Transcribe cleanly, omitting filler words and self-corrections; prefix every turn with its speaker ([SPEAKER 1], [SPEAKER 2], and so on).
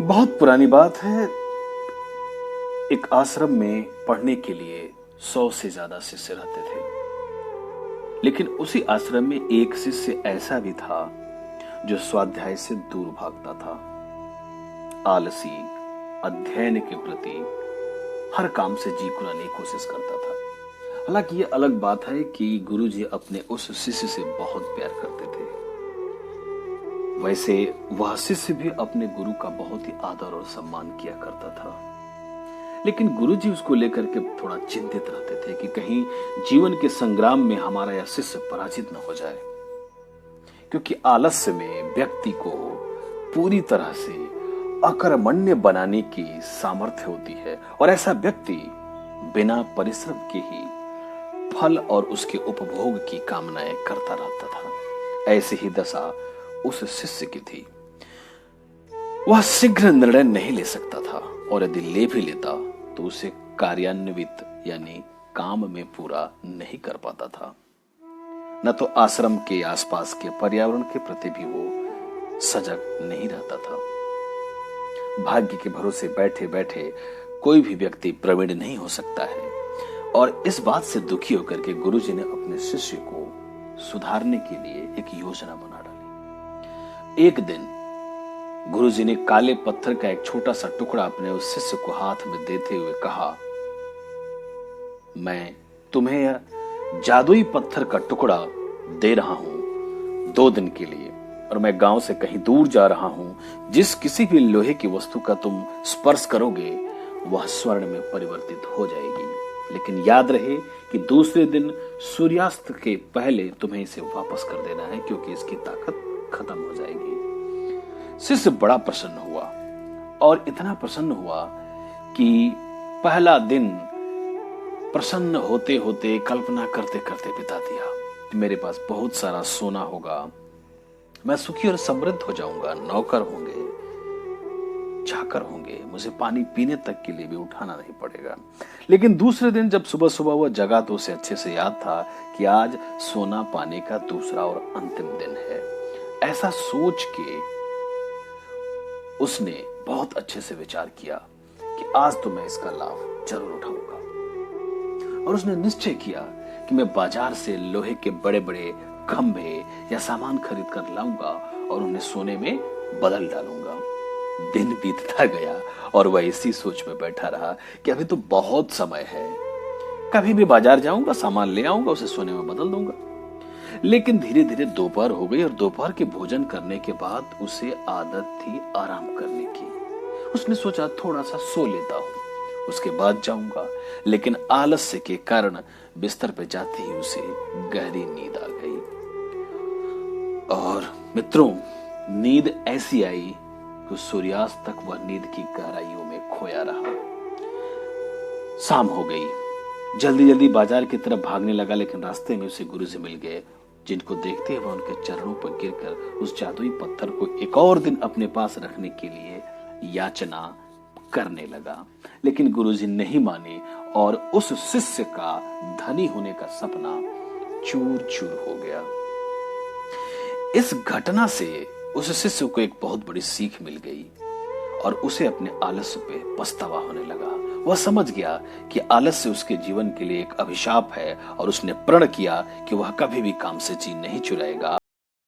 [SPEAKER 1] बहुत पुरानी बात है। एक आश्रम में पढ़ने के लिए 100 से ज्यादा शिष्य रहते थे, लेकिन उसी आश्रम में एक शिष्य ऐसा भी था जो स्वाध्याय से दूर भागता था। आलसी, अध्ययन के प्रति हर काम से जी कुराने की कोशिश करता था। हालांकि ये अलग बात है कि गुरुजी अपने उस शिष्य से बहुत प्यार करते थे। वैसे वह शिष्य भी अपने गुरु का बहुत ही आदर और सम्मान किया करता था, लेकिन गुरुजी उसको लेकर के थोड़ा चिंतित रहते थे कि कहीं जीवन के संग्राम में हमारा यह शिष्य पराजित न हो जाए, क्योंकि आलस्य में व्यक्ति को पूरी तरह से अकर्मण्य बनाने की सामर्थ्य होती है और ऐसा व्यक्ति बिना परिश्रम के ही फल और उसके उपभोग की कामनाएं करता रहता था। ऐसी ही दशा उस शिष्य की थी। वह शीघ्र निर्णय नहीं ले सकता था और यदि ले भी लेता तो उसे कार्यान्वित यानी काम में पूरा नहीं कर पाता था। न तो आश्रम के आसपास के पर्यावरण के प्रति भी वो सजग नहीं रहता था। भाग्य के भरोसे बैठे बैठे कोई भी व्यक्ति प्रवीण नहीं हो सकता है, और इस बात से दुखी होकर के गुरुजी ने अपने शिष्य को सुधारने के लिए एक योजना बना डाली। एक दिन गुरुजी ने काले पत्थर का एक छोटा सा टुकड़ा अपने उस शिष्य को हाथ में देते हुए कहा, मैं तुम्हें यह जादुई पत्थर का टुकड़ा दे रहा हूं 2 दिन के लिए, और मैं गांव से कहीं दूर जा रहा हूं। जिस किसी भी लोहे की वस्तु का तुम स्पर्श करोगे वह स्वर्ण में परिवर्तित हो जाएगी, लेकिन याद रहे कि दूसरे दिन सूर्यास्त के पहले तुम्हें इसे वापस कर देना है, क्योंकि इसकी ताकत खत्म हो जाएगी। शिष्य बड़ा प्रसन्न हुआ, और इतना प्रसन्न हुआ कि पहला दिन प्रसन्न होते होते कल्पना करते करते बिता दिया कि मेरे पास बहुत सारा सोना होगा, मैं सुखी और समृद्ध हो जाऊंगा, नौकर होंगे, चाकर होंगे, मुझे पानी पीने तक के लिए भी उठाना नहीं पड़ेगा। लेकिन दूसरे दिन जब सुबह सुबह वह जगा तो उसे अच्छे से याद था कि आज सोना पाने का दूसरा और अंतिम दिन है। ऐसा सोच के उसने बहुत अच्छे से विचार किया कि आज तो मैं इसका लाभ जरूर उठाऊंगा, और उसने निश्चय किया कि मैं बाजार से लोहे के बड़े बड़े खंभे या सामान खरीद कर लाऊंगा और उन्हें सोने में बदल डालूंगा। दिन बीतता गया और वह इसी सोच में बैठा रहा कि अभी तो बहुत समय है, कभी भी बाजार जाऊंगा, सामान ले आऊंगा, उसे सोने में बदल दूंगा। लेकिन धीरे धीरे दोपहर हो गई, और दोपहर के भोजन करने के बाद उसे आदत थी आराम करने की। उसने सोचा थोड़ा सा सो लेता हूं, उसके बाद जाऊंगा। लेकिन आलस्य के कारण बिस्तर पे जाते ही उसे गहरी नींद आ गई। और मित्रों, नींद ऐसी आई कि सूर्यास्त तक वह नींद की गहराइयों में खोया रहा। शाम हो गई, जल्दी जल्दी बाजार की तरफ भागने लगा, लेकिन रास्ते में उसे गुरुजी मिल गए, जिनको देखते हुए उनके चरणों पर गिरकर उस जादुई पत्थर को एक और दिन अपने पास रखने के लिए याचना करने लगा। लेकिन गुरुजी नहीं माने और उस शिष्य का धनी होने का सपना चूर चूर हो गया। इस घटना से उस शिष्य को एक बहुत बड़ी सीख मिल गई, और उसे अपने आलस्य पे पछतावा होने लगा। वह समझ गया कि आलस्य उसके जीवन के लिए एक अभिशाप है, और उसने प्रण किया कि वह कभी भी काम से जी नहीं चुराएगा।